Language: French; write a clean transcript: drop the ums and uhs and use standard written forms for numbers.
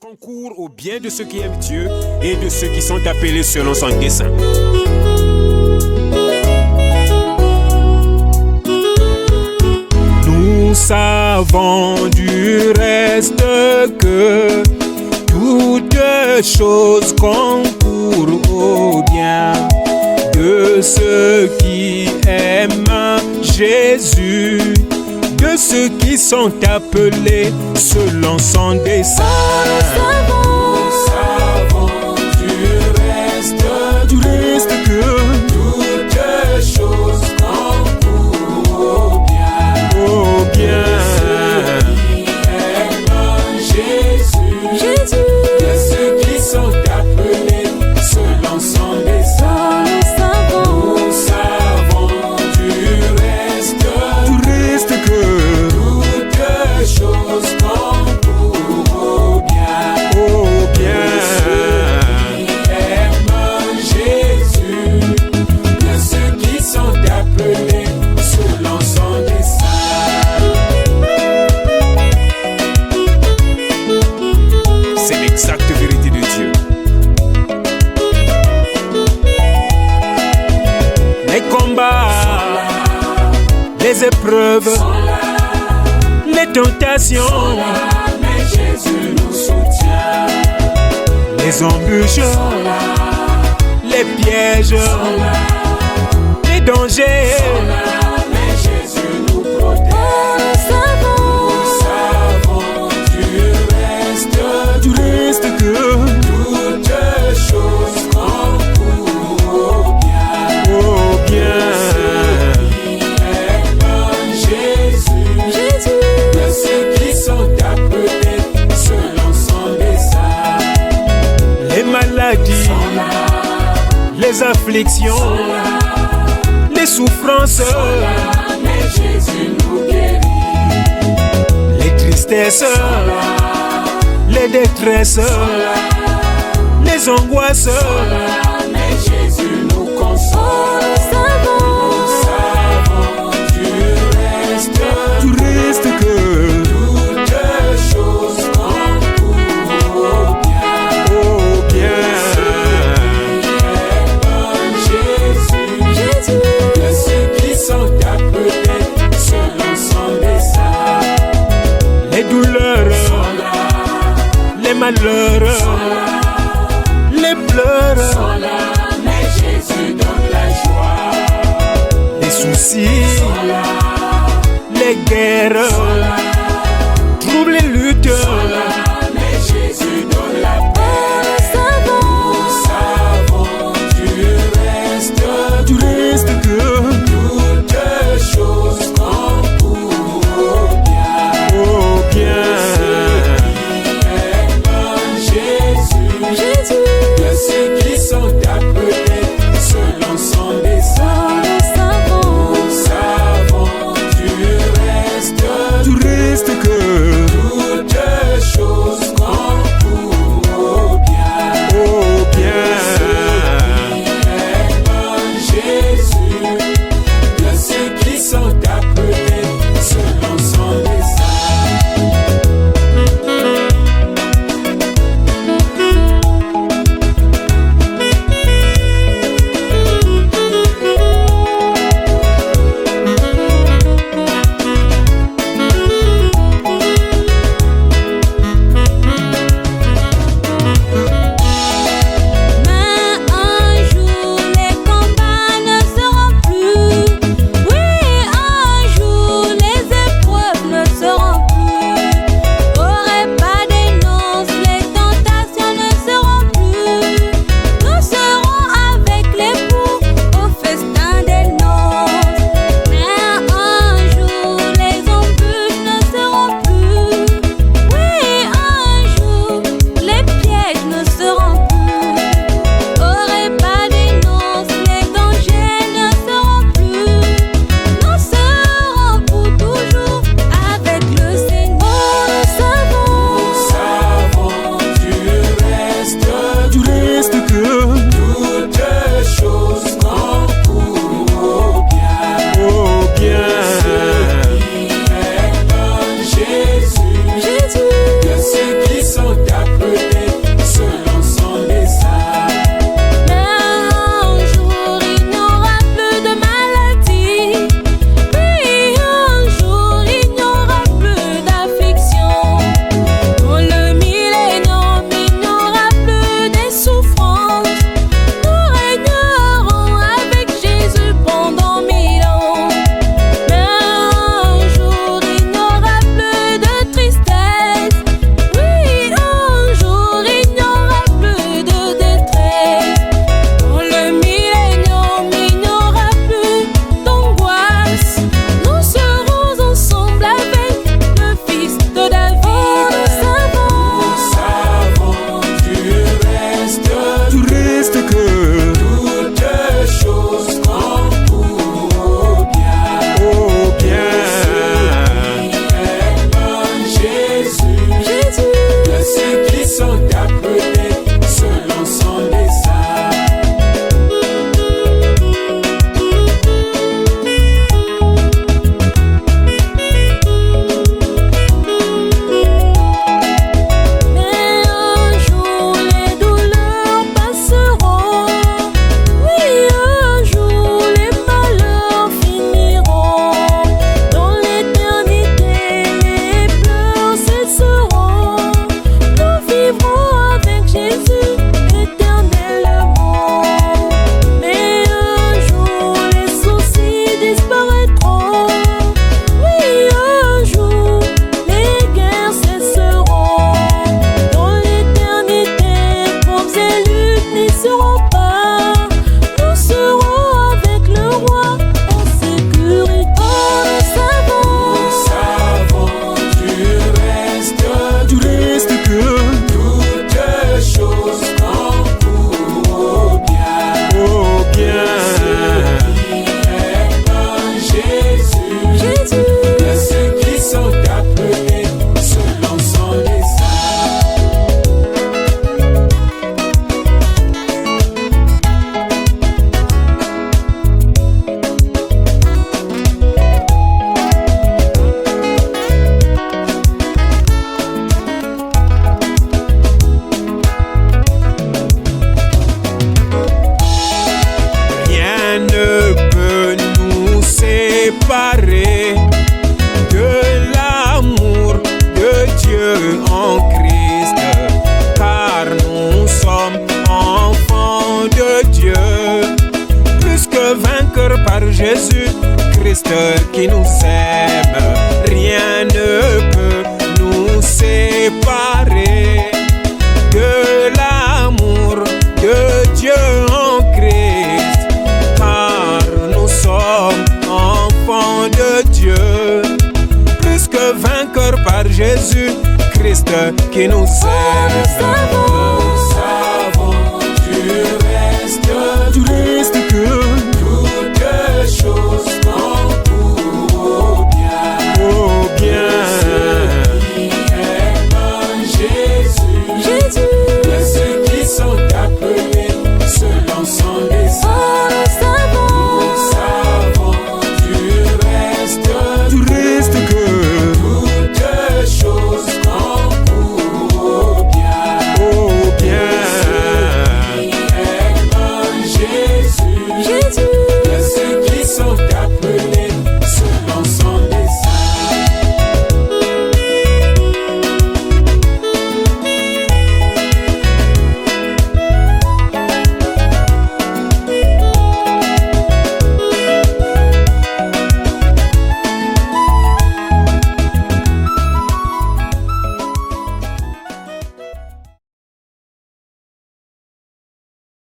concourt au bien de ceux qui aiment Dieu et de ceux qui sont appelés selon son dessein. Nous savons du reste que toutes choses concourent au bien de ceux qui aiment Jésus, de ceux qui sont appelés selon son dessein. Nous savons du reste que toutes choses concourent au bien. Au bien. De ceux qui sont appelés selon son dessein. Nous savons du reste que toutes choses concourent au bien. au bien. Aiment Jésus, de ceux qui sont appelés selon son dessein. C'est l'exacte vérité de Dieu. Les combats, les épreuves, les tentations, Mais Jésus nous soutient. les embûches, les pièges, les dangers. Mais Jésus nous protège. Nous savons du reste que toutes choses concourent au bien. au bien. Aiment Jésus, de ceux qui sont appelés selon son dessein. Les maladies, les afflictions, les souffrances, Mais Jésus nous guérit. les tristesses, les détresses, les angoisses. Mais Jésus nous console. Nous savons du reste que toutes choses concourent au bien. au bien. Aiment Jésus, de ceux qui sont appelés selon son dessein. Les douleurs, les malheurs, les pleurs, Mais Jésus donne la joie. les soucis, les guerres, troubles et luttes. Mais Jésus donne la paix. Nous savons du reste que toutes choses concourent au bien. au bien. Aiment Jésus, de ceux qui sont appelés selon son dessein. Nous savons du séparer de l'amour de Dieu en Christ, car nous sommes enfants de Dieu, plus que vainqueurs par Jésus Christ qui nous aime. Rien ne peut nous séparer de l'amour de Dieu en Christ, car nous sommes enfants de Dieu, que vainqueur par Jésus Christ qui nous aime.